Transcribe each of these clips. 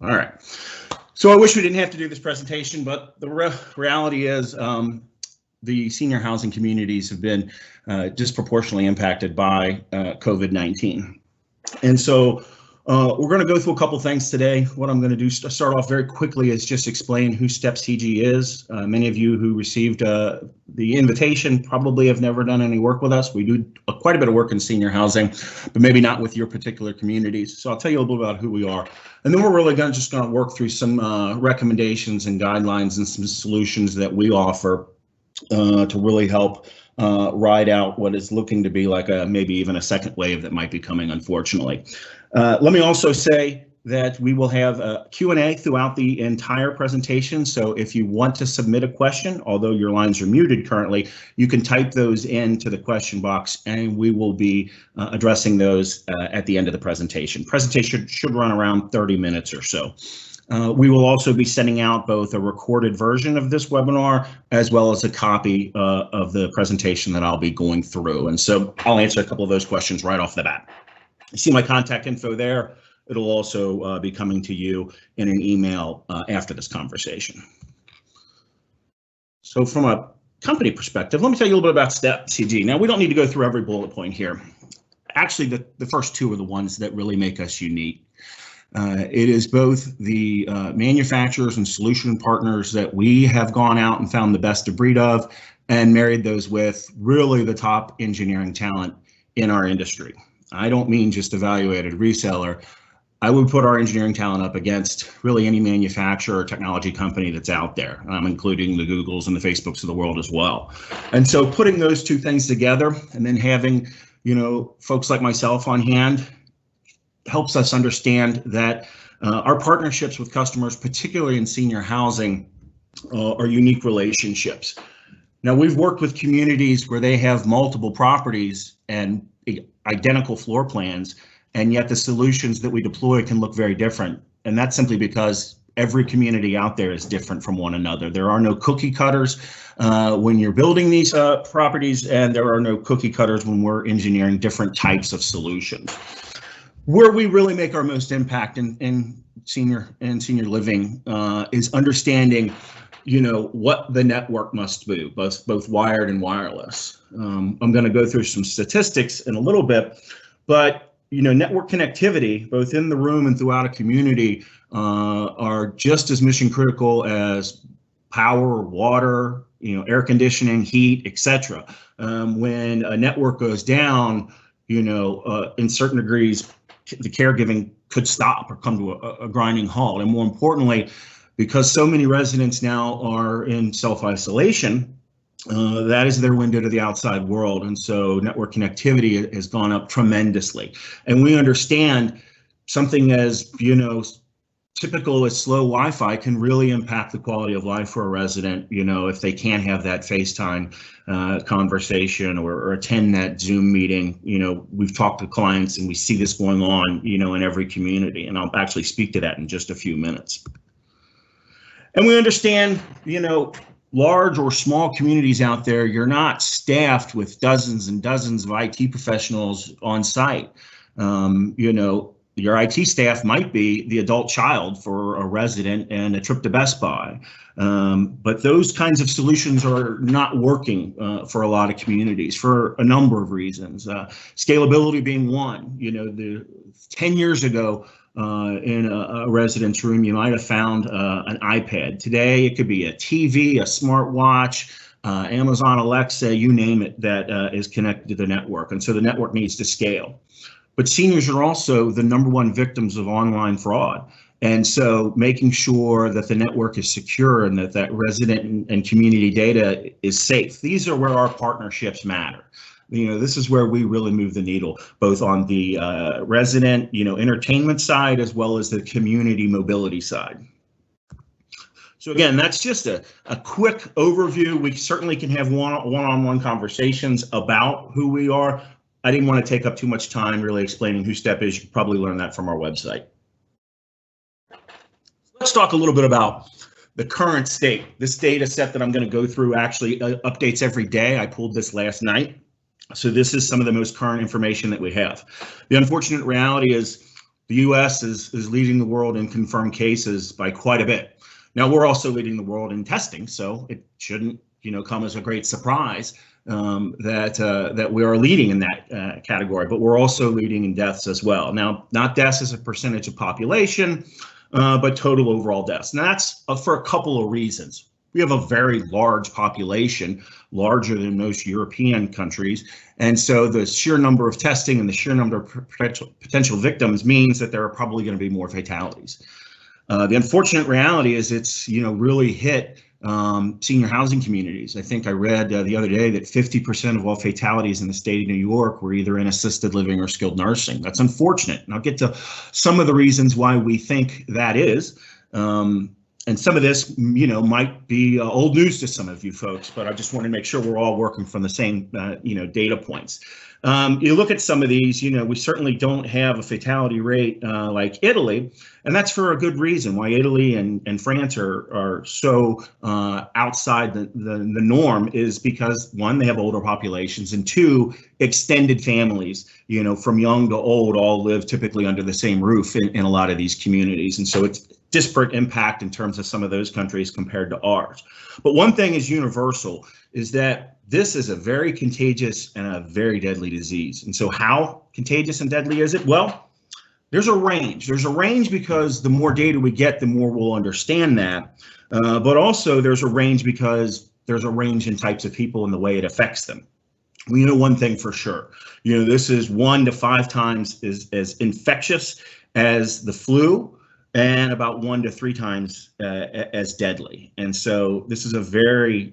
All right. So I wish we didn't have to do this presentation, but the reality is the senior housing communities have been disproportionately impacted by COVID-19. And so we're going to go through a couple things today. What I'm going to do to start off very quickly is just explain who STEP CG is. Many of you who received the invitation probably have never done any work with us. We do quite a bit of work in senior housing, but maybe not with your particular communities. So I'll tell you a little bit about who we are. And then we're really just going to work through some recommendations and guidelines and some solutions that we offer to really help ride out what is looking to be like maybe even a second wave that might be coming, unfortunately. Let me also say that we will have a Q&A throughout the entire presentation. So if you want to submit a question, although your lines are muted currently, you can type those into the question box and we will be addressing those at the end of the presentation. Presentation should run around 30 minutes or so. We will also be sending out both a recorded version of this webinar as well as a copy of the presentation that I'll be going through. And so I'll answer a couple of those questions right off the bat. You see my contact info there. It'll also be coming to you in an email after this conversation. So from a company perspective, let me tell you a little bit about STEP CG. Now, we don't need to go through every bullet point here. Actually, the first two are the ones that really make us unique. It is both the manufacturers and solution partners that we have gone out and found the best of breed of and married those with really the top engineering talent in our industry. I don't mean just evaluated reseller. I would put our engineering talent up against really any manufacturer or technology company that's out there, including the Googles and the Facebooks of the world as well. And so putting those two things together and then having, folks like myself on hand helps us understand that our partnerships with customers, particularly in senior housing, are unique relationships. Now, we've worked with communities where they have multiple properties and identical floor plans, and yet the solutions that we deploy can look very different. And that's simply because every community out there is different from one another. There are no cookie cutters when you're building these properties, and there are no cookie cutters when we're engineering different types of solutions. Where we really make our most impact in senior living is understanding, what the network must do, both wired and wireless. I'm going to go through some statistics in a little bit, but network connectivity, both in the room and throughout a community, are just as mission critical as power, water, air conditioning, heat, etc. When a network goes down, in certain degrees, the caregiving could stop or come to a grinding halt. And more importantly, because so many residents now are in self-isolation, that is their window to the outside world. And so network connectivity has gone up tremendously. And we understand something as, typical as slow Wi-Fi can really impact the quality of life for a resident, if they can't have that FaceTime conversation or attend that Zoom meeting. We've talked to clients and we see this going on, in every community. And I'll actually speak to that in just a few minutes. And we understand, large or small communities out there, you're not staffed with dozens and dozens of IT professionals on site. Your IT staff might be the adult child for a resident and a trip to Best Buy. But those kinds of solutions are not working for a lot of communities for a number of reasons. Scalability being one. 10 years ago, in a residence room, you might have found an iPad. Today, it could be a TV, a smartwatch, Amazon Alexa, you name it, that is connected to the network. And so the network needs to scale. But seniors are also the #1 victims of online fraud. And so making sure that the network is secure and that resident and community data is safe. These are where our partnerships matter. This is where we really move the needle, both on the resident, entertainment side, as well as the community mobility side. So again, that's just a quick overview. We certainly can have one-on-one conversations about who we are. I didn't want to take up too much time really explaining who STEP is. You can probably learn that from our website. Let's talk a little bit about the current state. This data set that I'm going to go through actually updates every day. I pulled this last night. So this is some of the most current information that we have. The unfortunate reality is the U.S. is leading the world in confirmed cases by quite a bit. Now, we're also leading the world in testing, so it shouldn't, come as a great surprise that we are leading in that category, but we're also leading in deaths as well. Now, not deaths as a percentage of population, but total overall deaths. And that's for a couple of reasons. We have a very large population, larger than most European countries. And so the sheer number of testing and the sheer number of potential victims means that there are probably going to be more fatalities. The unfortunate reality is it's, really hit senior housing communities. I think I read the other day that 50% of all fatalities in the state of New York were either in assisted living or skilled nursing. That's unfortunate. And I'll get to some of the reasons why we think that is. And some of this, might be old news to some of you folks, but I just want to make sure we're all working from the same, data points. You look at some of these, we certainly don't have a fatality rate like Italy, and that's for a good reason. Why Italy and France are so outside the norm is because, one, they have older populations, and two, extended families, from young to old, all live typically under the same roof in a lot of these communities. And so it's disparate impact in terms of some of those countries compared to ours. But one thing is universal, is that this is a very contagious and a very deadly disease. And so how contagious and deadly is it? Well, there's a range. There's a range because the more data we get, the more we'll understand that. But also there's a range because there's a range in types of people and the way it affects them. We know one thing for sure. This is 1 to 5 times as infectious as the flu, and about 1 to 3 times as deadly. And so this is a very,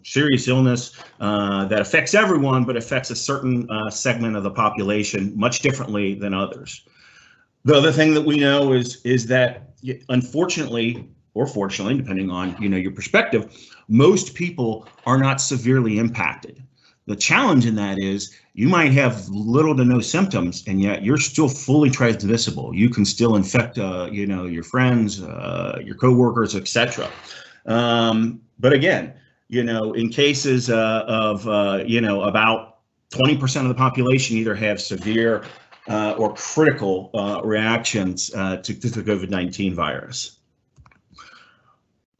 serious illness that affects everyone, but affects a certain segment of the population much differently than others. The other thing that we know is that, unfortunately, or fortunately, depending on, your perspective, most people are not severely impacted. The challenge in that is you might have little to no symptoms, and yet you're still fully transmissible. You can still infect, your friends, your coworkers, etc. But again, in cases of, about 20% of the population either have severe or critical reactions to the COVID-19 virus.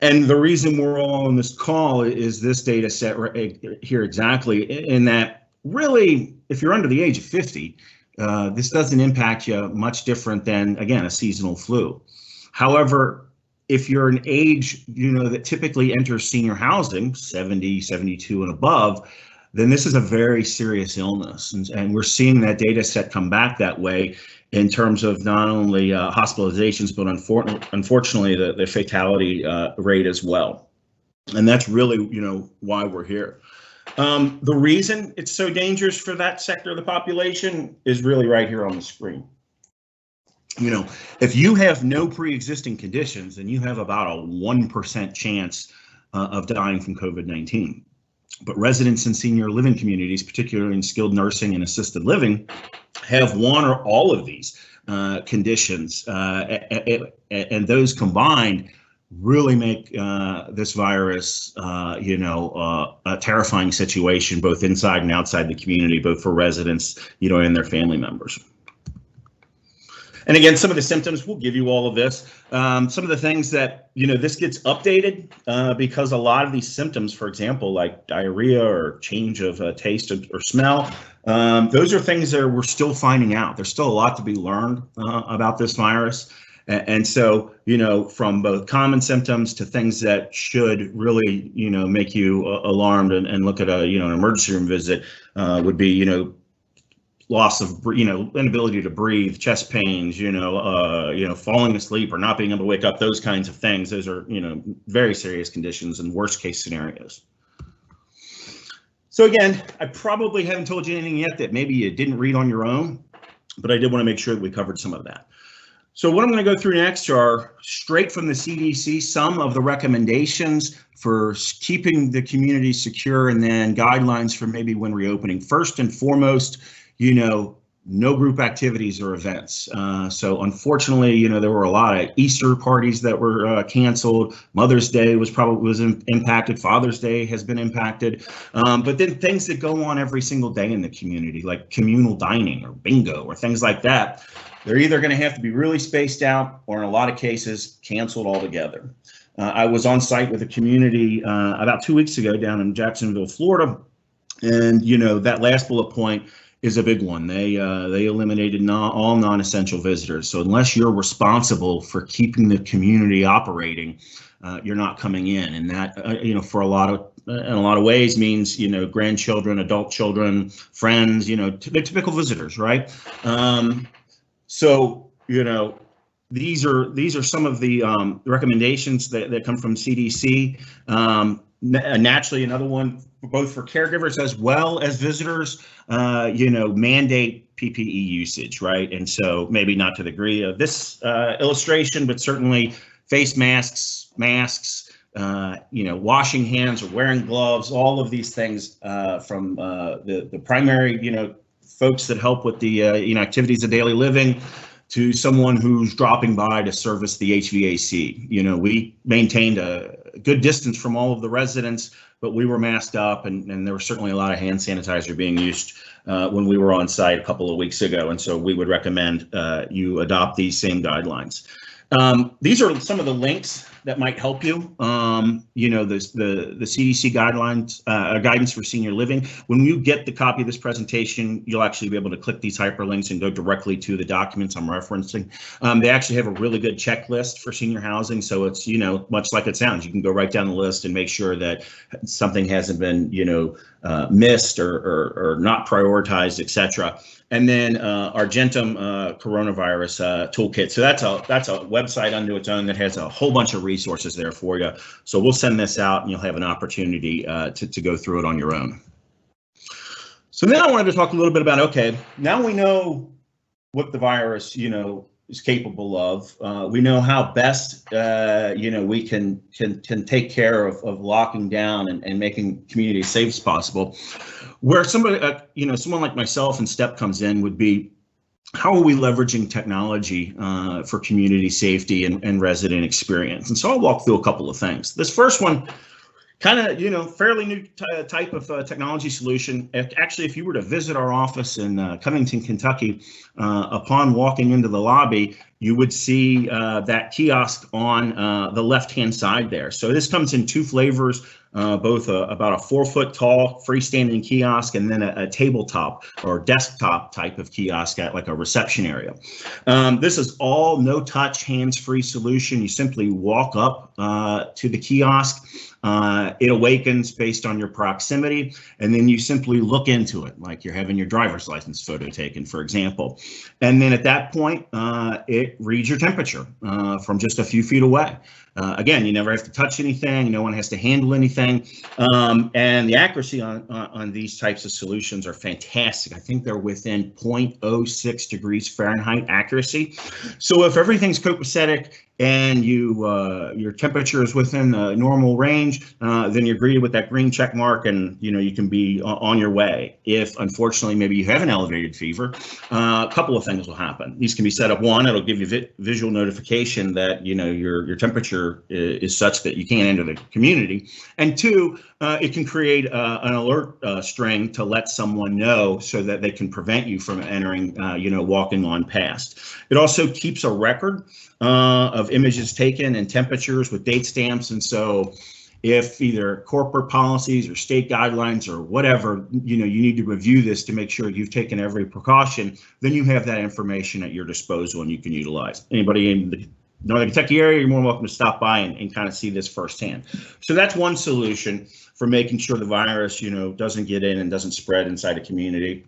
And the reason we're all on this call is this data set right here exactly, in that really, if you're under the age of 50, this doesn't impact you much different than, again, a seasonal flu. However, if you're an age, that typically enters senior housing, 70, 72 and above, then this is a very serious illness. And we're seeing that data set come back that way in terms of not only hospitalizations, but unfortunately the fatality rate as well. And that's really, why we're here. The reason it's so dangerous for that sector of the population is really right here on the screen. If you have no pre-existing conditions, then you have about a 1% chance of dying from COVID-19. But residents in senior living communities, particularly in skilled nursing and assisted living, have one or all of these conditions, and those combined really make this virus, a terrifying situation, both inside and outside the community, both for residents, and their family members. And again, some of the symptoms, we'll give you all of this. Some of the things that, this gets updated because a lot of these symptoms, for example, like diarrhea or change of taste or smell, those are things that we're still finding out. There's still a lot to be learned about this virus. And so, from both common symptoms to things that should really, make you alarmed and look at an emergency room visit would be, loss of, inability to breathe, chest pains, falling asleep or not being able to wake up, those kinds of things. Those are, very serious conditions and worst case scenarios. So again, I probably haven't told you anything yet that maybe you didn't read on your own, but I did want to make sure that we covered some of that. So what I'm going to go through next are straight from the CDC, some of the recommendations for keeping the community secure, and then guidelines for maybe when reopening. First and foremost, no group activities or events. So unfortunately, you know, there were a lot of Easter parties that were canceled. Mother's Day was impacted. Father's Day has been impacted. But then things that go on every single day in the community, like communal dining or bingo or things like that, they're either going to have to be really spaced out or in a lot of cases canceled altogether. I was on site with a community about 2 weeks ago down in Jacksonville, Florida. And, you know, that last bullet point is a big one. They eliminated all non-essential visitors. So unless you're responsible for keeping the community operating, you're not coming in. And that, you know, for in a lot of ways means, you know, grandchildren, adult children, friends, you know, the typical visitors, right? So, you know, these are some of the recommendations that come from CDC. Naturally, another one, both for caregivers as well as visitors, you know, mandate PPE usage, right? And so maybe not to the degree of this illustration, but certainly face masks, you know, washing hands or wearing gloves, all of these things from the primary, you know, folks that help with the, you know, activities of daily living to someone who's dropping by to service the HVAC. You know, we maintained a good distance from all of the residents, but we were masked up, and there was certainly a lot of hand sanitizer being used when we were on site a couple of weeks ago. And so we would recommend you adopt these same guidelines. These are some of the links that might help you. You know, the CDC guidelines, guidance for senior living. When you get the copy of this presentation, you'll actually be able to click these hyperlinks and go directly to the documents I'm referencing. They actually have a really good checklist for senior housing. So it's, you know, much like it sounds, you can go right down the list and make sure that something hasn't been, you know, missed or not prioritized, etc. And then Argentum coronavirus toolkit. So that's a website unto its own that has a whole bunch of resources there for you. So we'll send this out and you'll have an opportunity to go through it on your own. So then I wanted to talk a little bit about, okay, now we know what the virus, you know, is capable of. We know how best, you know, we can take care of locking down and making communities safe as possible. Where somebody, you know, someone like myself and STEP comes in would be, how are we leveraging technology for community safety and resident experience? And so I'll walk through a couple of things. This first one, kind of, you know, fairly new type of technology solution. Actually, if you were to visit our office in Covington, Kentucky, upon walking into the lobby, you would see that kiosk on the left-hand side there. So this comes in two flavors, both about a 4-foot tall freestanding kiosk and then a tabletop or desktop type of kiosk at like a reception area. This is all no-touch, hands-free solution. You simply walk up to the kiosk. It awakens based on your proximity, and then you simply look into it like you're having your driver's license photo taken, for example. And then at that point, it reads your temperature from just a few feet away. Again, you never have to touch anything. No one has to handle anything. And the accuracy on these types of solutions are fantastic. I think they're within 0.06 degrees Fahrenheit accuracy. So if everything's copacetic and your temperature is within the normal range, then you're greeted with that green check mark, and you know you can be on your way. If unfortunately maybe you have an elevated fever, a couple of things will happen. These can be set up. One, it'll give you visual notification that you know your temperature is such that you can't enter the community, and two, it can create an alert string to let someone know so that they can prevent you from entering, you know, walking on past. It also keeps a record of images taken and temperatures with date stamps. And so if either corporate policies or state guidelines or whatever, you know, you need to review this to make sure you've taken every precaution, then you have that information at your disposal and you can utilize. Anybody in the Northern Kentucky area, you're more than welcome to stop by and kind of see this firsthand. So that's one solution for making sure the virus, you know, doesn't get in and doesn't spread inside a community.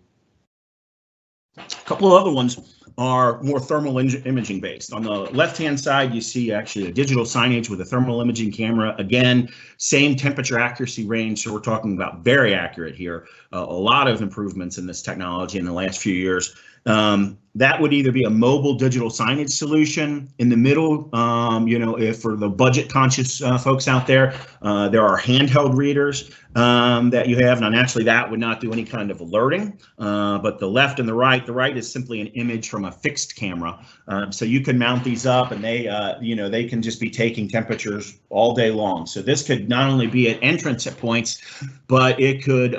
A couple of other ones are more thermal imaging based. On the left-hand side, you see actually a digital signage with a thermal imaging camera. Again, same temperature accuracy range. So we're talking about very accurate here. A lot of improvements in this technology in the last few years. That would either be a mobile digital signage solution. In the middle, if for the budget conscious folks out there, there are handheld readers that you have. Now, naturally, that would not do any kind of alerting, but the left and the right is simply an image from a fixed camera. So you can mount these up, and they can just be taking temperatures all day long. So this could not only be at entrance at points, but it could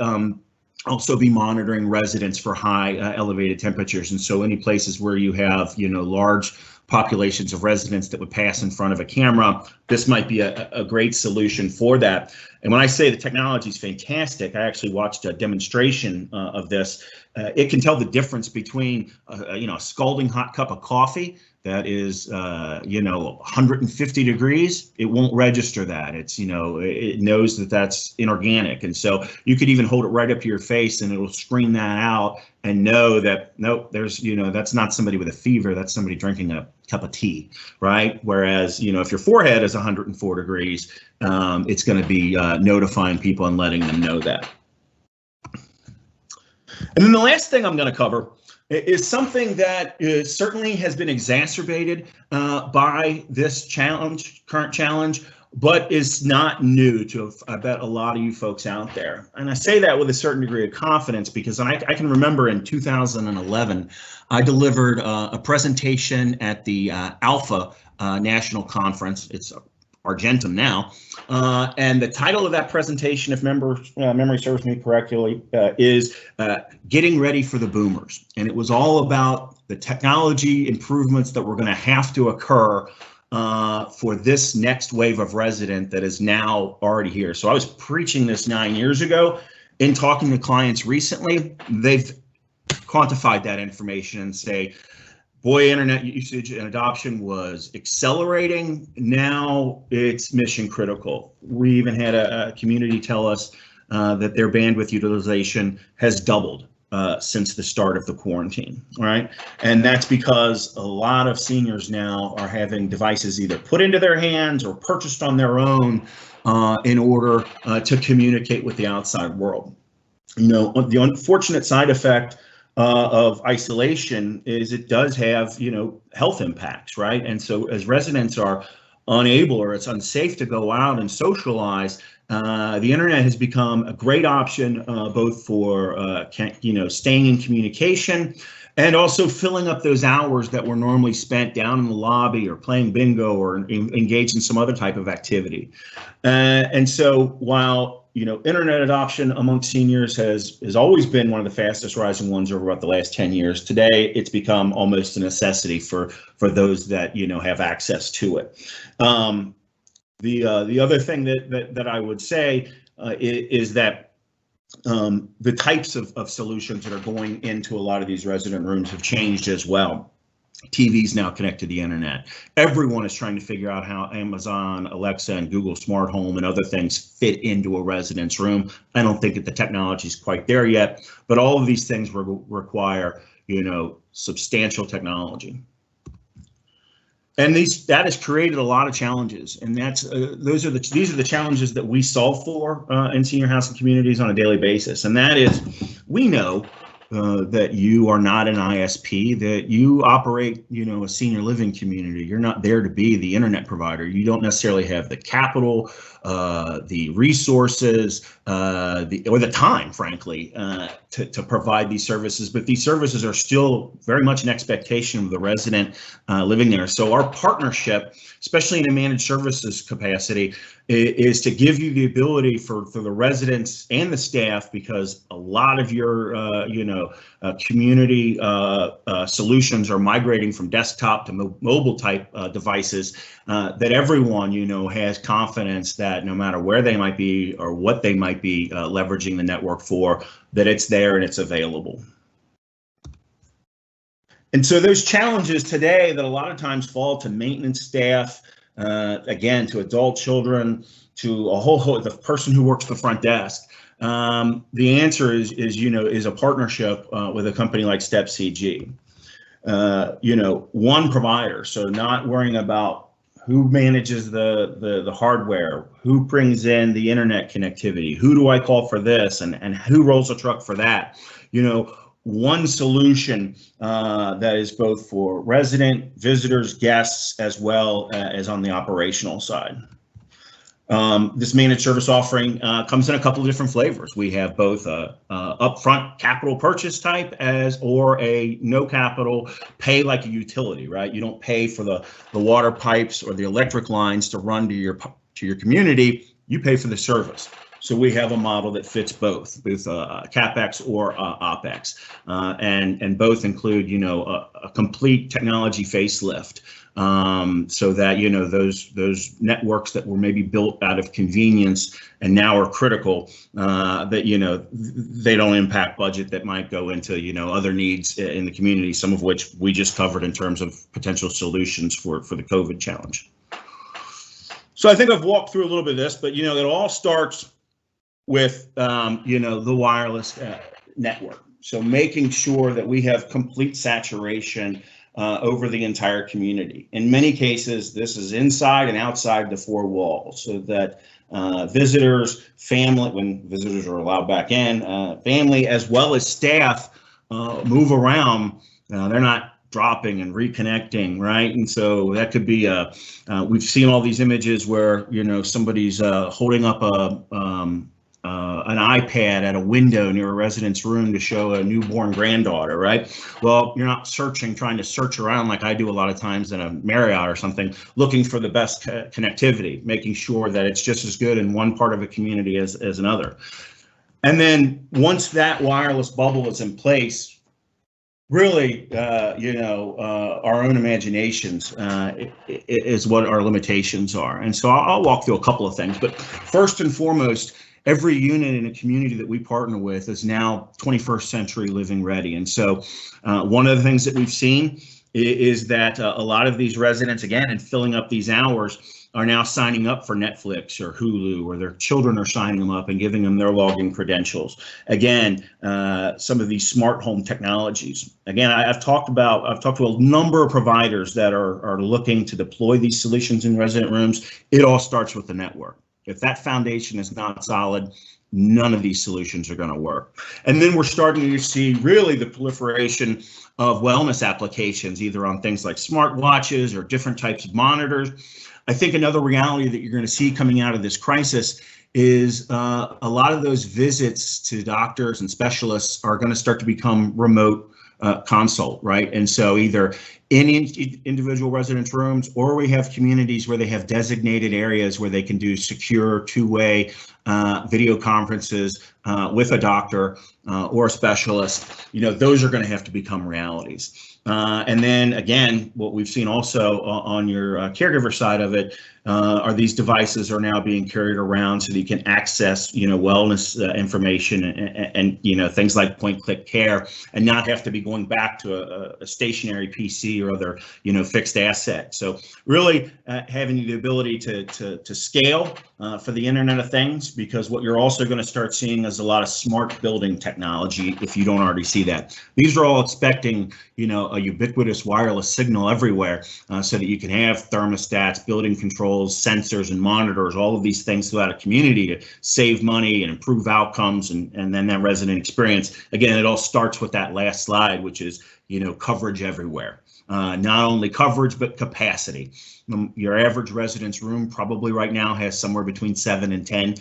also be monitoring residents for high elevated temperatures. And so any places where you have, large populations of residents that would pass in front of a camera, this might be a great solution for that. And when I say the technology is fantastic, I actually watched a demonstration of this. It can tell the difference between, a scalding hot cup of coffee that is, 150 degrees. It won't register that. It's, it knows that that's inorganic. And so you could even hold it right up to your face and it'll screen that out and know that, nope, there's, that's not somebody with a fever. That's somebody drinking a cup of tea, right? Whereas, if your forehead is 104 degrees, it's going to be notifying people and letting them know that. And then the last thing I'm going to cover is something that certainly has been exacerbated by this current challenge, but is not new to, I bet, a lot of you folks out there. And I say that with a certain degree of confidence because I can remember in 2011, I delivered a presentation at the Alpha National Conference. It's Argentum now, and the title of that presentation, if memory serves me correctly, is Getting Ready for the Boomers. And it was all about the technology improvements that were going to have to occur for this next wave of resident that is now already here. So I was preaching this 9 years ago. In talking to clients recently, they've quantified that information and say, boy, internet usage and adoption was accelerating. Now it's mission critical. We even had a community tell us that their bandwidth utilization has doubled since the start of the quarantine, right? And that's because a lot of seniors now are having devices either put into their hands or purchased on their own in order to communicate with the outside world. The unfortunate side effect of isolation is it does have, health impacts, right? And so as residents are unable or it's unsafe to go out and socialize, the internet has become a great option both for, staying in communication and also filling up those hours that were normally spent down in the lobby or playing bingo or engaged in some other type of activity. And so while internet adoption among seniors has always been one of the fastest rising ones over about the last 10 years. Today, it's become almost a necessity for those that have access to it. The other thing that I would say is that the types of solutions that are going into a lot of these resident rooms have changed as well. TVs now connect to the internet. Everyone is trying to figure out how Amazon, Alexa, and Google Smart Home and other things fit into a resident's room. I don't think that the technology is quite there yet, but all of these things require, substantial technology. And that has created a lot of challenges, and these are the challenges that we solve for in senior housing communities on a daily basis. And that is, we know that you are not an ISP, that you operate, a senior living community. You're not there to be the internet provider. You don't necessarily have the capital, the resources, or the time, frankly, to provide these services. But these services are still very much an expectation of the resident living there. So our partnership, especially in a managed services capacity, is to give you the ability for the residents and the staff, because a lot of your community solutions are migrating from desktop to mobile type devices, that everyone has confidence that no matter where they might be or what they might be leveraging the network for, that it's there and it's available. And so those challenges today that a lot of times fall to maintenance staff, again, to adult children, to the person who works the front desk. The answer is a partnership with a company like StepCG. One provider, so not worrying about who manages the hardware, who brings in the internet connectivity, who do I call for this, and who rolls a truck for that. one solution that is both for resident, visitors, guests, as well as on the operational side. This managed service offering comes in a couple of different flavors. We have both a upfront capital purchase type or a no capital, pay like a utility, right? You don't pay for the water pipes or the electric lines to run to your community. You pay for the service. So we have a model that fits both CapEx or OpEx, and both include, a complete technology facelift, so that, those networks that were maybe built out of convenience and now are critical, that, they don't impact budget that might go into, other needs in the community, some of which we just covered in terms of potential solutions for the COVID challenge. So I think I've walked through a little bit of this, but, it all starts with, the wireless network. So making sure that we have complete saturation over the entire community. In many cases, this is inside and outside the four walls, so that visitors, family, when visitors are allowed back in, family as well as staff move around. They're not dropping and reconnecting, right? And so that could be we've seen all these images where somebody's holding up an iPad at a window near a resident's room to show a newborn granddaughter, right? Well, you're not trying to search around like I do a lot of times in a Marriott or something, looking for the best connectivity, making sure that it's just as good in one part of a community as another. And then once that wireless bubble is in place, really, our own imaginations is what our limitations are. And so I'll walk through a couple of things, but first and foremost, every unit in a community that we partner with is now 21st century living ready. And so one of the things that we've seen is that a lot of these residents, again, in filling up these hours, are now signing up for Netflix or Hulu, or their children are signing them up and giving them their login credentials. Again, some of these smart home technologies. Again, I've talked to a number of providers that are looking to deploy these solutions in resident rooms. It all starts with the network. If that foundation is not solid, none of these solutions are going to work. And then we're starting to see really the proliferation of wellness applications, either on things like smartwatches or different types of monitors. I think another reality that you're going to see coming out of this crisis is a lot of those visits to doctors and specialists are going to start to become remote consult, right? And so either in individual residence rooms, or we have communities where they have designated areas where they can do secure two-way video conferences with a doctor or a specialist. Those are going to have to become realities. And then again, what we've seen also on your caregiver side of it are these devices are now being carried around so that you can access, wellness information and things like point-click care, and not have to be going back to a stationary PC or other, fixed asset. So really having the ability to scale for the Internet of Things, because what you're also going to start seeing is a lot of smart building technology, if you don't already see that. These are all expecting, a ubiquitous wireless signal everywhere, so that you can have thermostats, building controls, sensors, and monitors, all of these things throughout a community to save money and improve outcomes, and then that resident experience. Again, it all starts with that last slide, which is, coverage everywhere. Not only coverage, but capacity. Your average residence room probably right now has somewhere between 7 and 10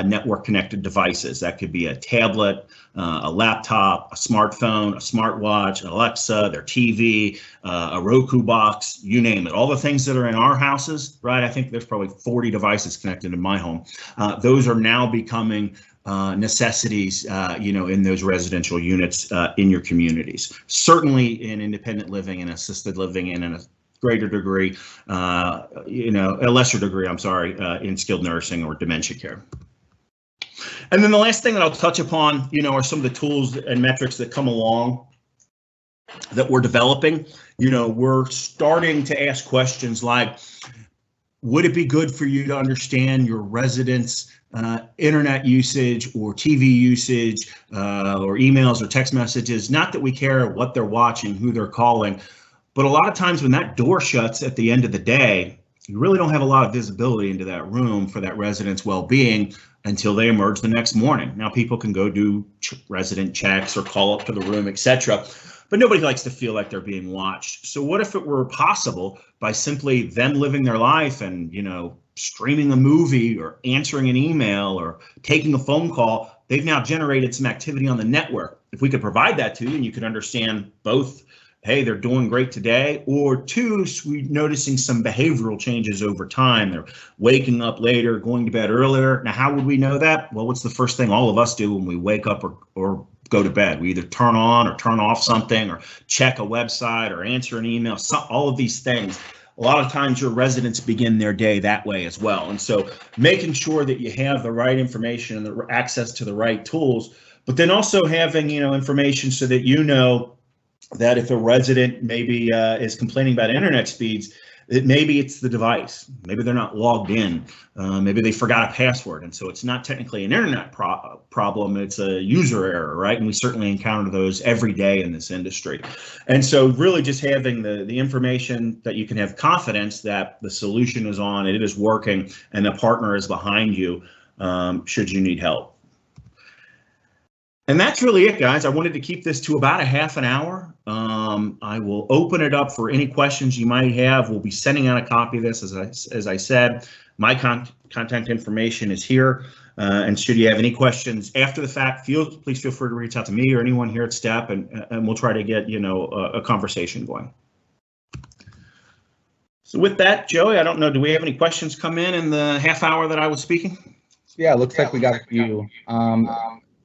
network connected devices. That could be a tablet, a laptop, a smartphone, a smartwatch, an Alexa, their TV, a Roku box, you name it. All the things that are in our houses, right? I think there's probably 40 devices connected in my home. Those are now becoming necessities, in those residential units in your communities. Certainly in independent living and assisted living, and in a greater degree, a lesser degree, in skilled nursing or dementia care. And then the last thing that I'll touch upon, are some of the tools and metrics that come along that we're developing. We're starting to ask questions like, would it be good for you to understand your residents' internet usage or TV usage or emails or text messages? Not that we care what they're watching, who they're calling, but a lot of times when that door shuts at the end of the day, you really don't have a lot of visibility into that room for that resident's well-being. until they emerge the next morning. Now, people can go do resident checks or call up to the room, etc., but nobody likes to feel like they're being watched. So what if it were possible by simply them living their life and, streaming a movie or answering an email or taking a phone call, they've now generated some activity on the network. If we could provide that to you and you could understand both, hey, they're doing great today, or two, we're noticing some behavioral changes over time. They're waking up later, going to bed earlier. Now, how would we know that? Well, what's the first thing all of us do when we wake up or go to bed? We either turn on or turn off something or check a website or answer an email, all of these things. A lot of times your residents begin their day that way as well. And so making sure that you have the right information and the access to the right tools, but then also having, information so that that if a resident maybe is complaining about internet speeds, maybe it's the device, maybe they're not logged in, maybe they forgot a password, and so it's not technically an internet problem, it's a user error, right? And we certainly encounter those every day in this industry. And so really just having the information that you can have confidence that the solution is on, it is working, and the partner is behind you should you need help. And that's really it, guys. I wanted to keep this to about a half an hour. I will open it up for any questions you might have. We'll be sending out a copy of this, as I said. My contact information is here. And should you have any questions after the fact, please feel free to reach out to me or anyone here at STEP, and we'll try to get a conversation going. So with that, Joey, I don't know, do we have any questions come in the half hour that I was speaking? Yeah, it looks like we got a few.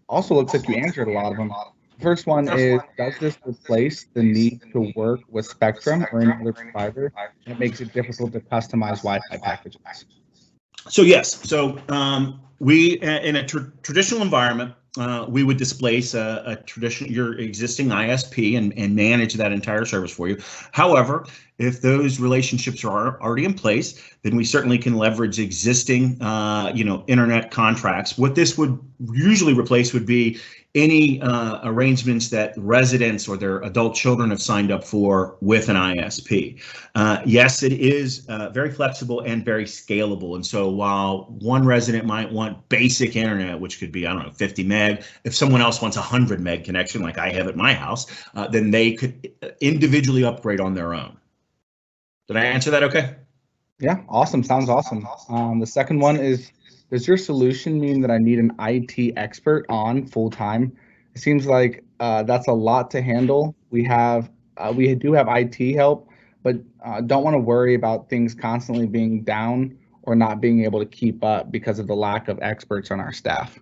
Also looks like you answered a lot of them. First one is, does this replace the need to work with Spectrum or any other provider? It makes it difficult to customize Wi-Fi packages. So yes, so we in a traditional environment, we would displace your existing ISP and manage that entire service for you. However, if those relationships are already in place, then we certainly can leverage existing, internet contracts. What this would usually replace would be any arrangements that residents or their adult children have signed up for with an ISP. Yes, it is very flexible and very scalable. And so while one resident might want basic internet, which could be, 50 meg, if someone else wants 100 meg connection, like I have at my house, then they could individually upgrade on their own. Did I answer that okay? Yeah, awesome. Sounds awesome. The second one is, does your solution mean that I need an IT expert on full time? It seems like that's a lot to handle. We do have IT help, but don't want to worry about things constantly being down or not being able to keep up because of the lack of experts on our staff.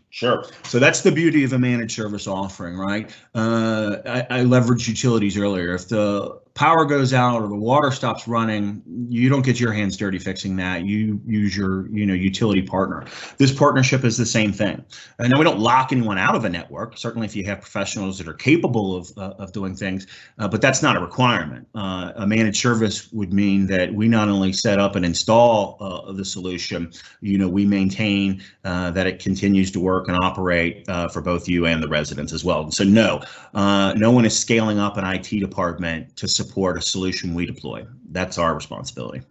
Sure. So that's the beauty of a managed service offering, right? I leveraged utilities earlier. If the power goes out or the water stops running, you don't get your hands dirty fixing that. You use your utility partner. This partnership is the same thing. Now, we don't lock anyone out of a network, certainly if you have professionals that are capable of doing things, but that's not a requirement. A managed service would mean that we not only set up and install the solution, we maintain that it continues to work and operate for both you and the residents as well. So no one is scaling up an IT department to support a solution we deploy. That's our responsibility.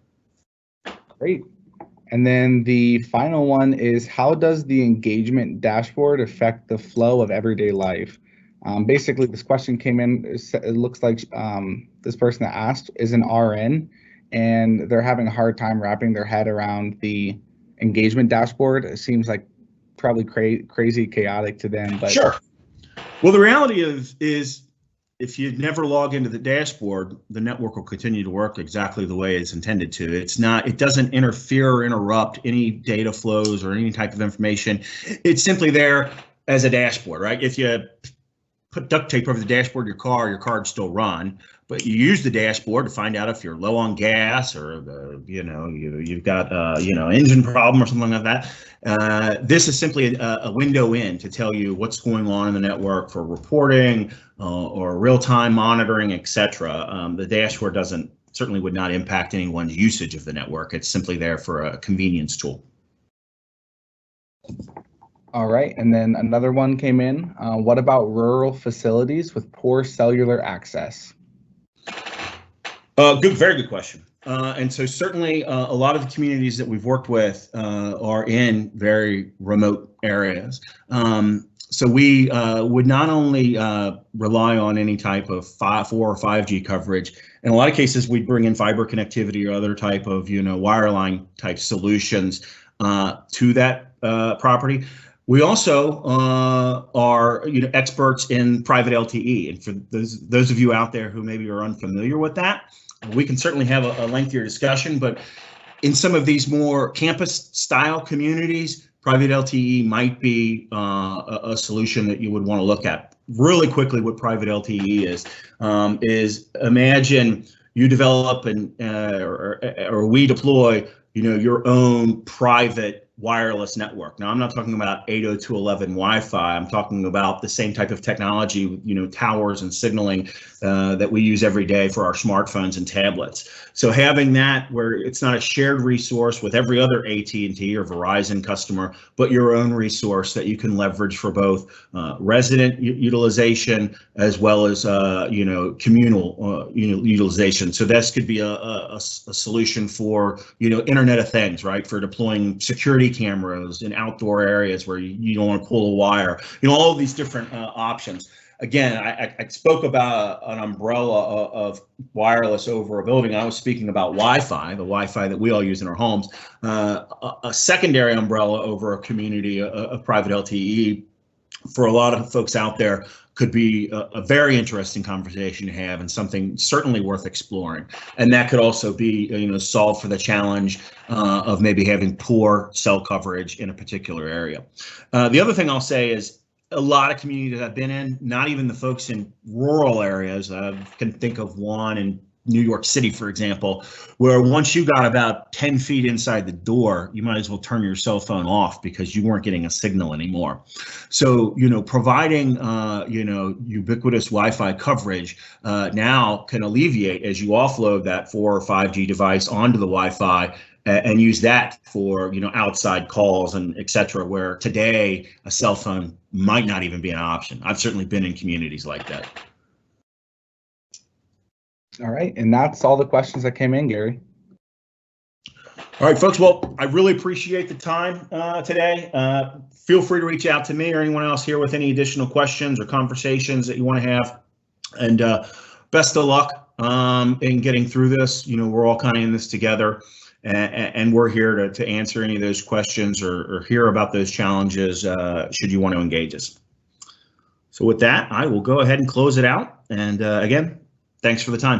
Great. And then the final one is, how does the engagement dashboard affect the flow of everyday life? Basically, this question came in, it looks like this person that asked is an RN, and they're having a hard time wrapping their head around the engagement dashboard. It seems like probably crazy chaotic to them. But sure. Well, the reality is if you never log into the dashboard, the network will continue to work exactly the way it's intended to. It doesn't interfere or interrupt any data flows or any type of information. It's simply there as a dashboard, right? If you put duct tape over the dashboard of your car would still run, but you use the dashboard to find out if you're low on gas or you've got engine problem or something like that. This is simply a window in to tell you what's going on in the network for reporting or real-time monitoring, etc. The dashboard certainly would not impact anyone's usage of the network. It's simply there for a convenience tool. All right, and then another one came in. What about rural facilities with poor cellular access? Very good question. And so certainly a lot of the communities that we've worked with are in very remote areas. So we would not only rely on any type of 4 or 5G coverage. In a lot of cases, we'd bring in fiber connectivity or other type of, wireline type solutions to that property. We also are, experts in private LTE. And for those of you out there who maybe are unfamiliar with that, we can certainly have a lengthier discussion. But in some of these more campus-style communities, private LTE might be a solution that you would want to look at. Really quickly, what private LTE is imagine you develop or we deploy, your own private wireless network. Now, I'm not talking about 802.11 Wi-Fi. I'm talking about the same type of technology, towers and signaling that we use every day for our smartphones and tablets. So having that where it's not a shared resource with every other AT&T or Verizon customer, but your own resource that you can leverage for both resident utilization as well as communal utilization. So this could be a solution for Internet of Things, right? For deploying security cameras in outdoor areas where you don't want to pull a wire. All of these different options. Again, I spoke about an umbrella of wireless over a building. I was speaking about Wi-Fi, the Wi-Fi that we all use in our homes. A secondary umbrella over a community of private LTE for a lot of folks out there could be a very interesting conversation to have and something certainly worth exploring. And that could also be, solve for the challenge of maybe having poor cell coverage in a particular area. The other thing I'll say is, a lot of communities I've been in, not even the folks in rural areas, I can think of one in New York City, for example, where once you got about 10 feet inside the door, you might as well turn your cell phone off because you weren't getting a signal anymore. So, providing, ubiquitous Wi-Fi coverage now can alleviate as you offload that 4 or 5G device onto the Wi-Fi and use that for, outside calls and et cetera, where today a cell phone might not even be an option. I've certainly been in communities like that. All right, and that's all the questions that came in, Gary. All right, folks. Well, I really appreciate the time today. Feel free to reach out to me or anyone else here with any additional questions or conversations that you want to have. And best of luck in getting through this. We're all kind of in this together. And we're here to answer any of those questions or hear about those challenges should you want to engage us. So with that, I will go ahead and close it out. And again, thanks for the time.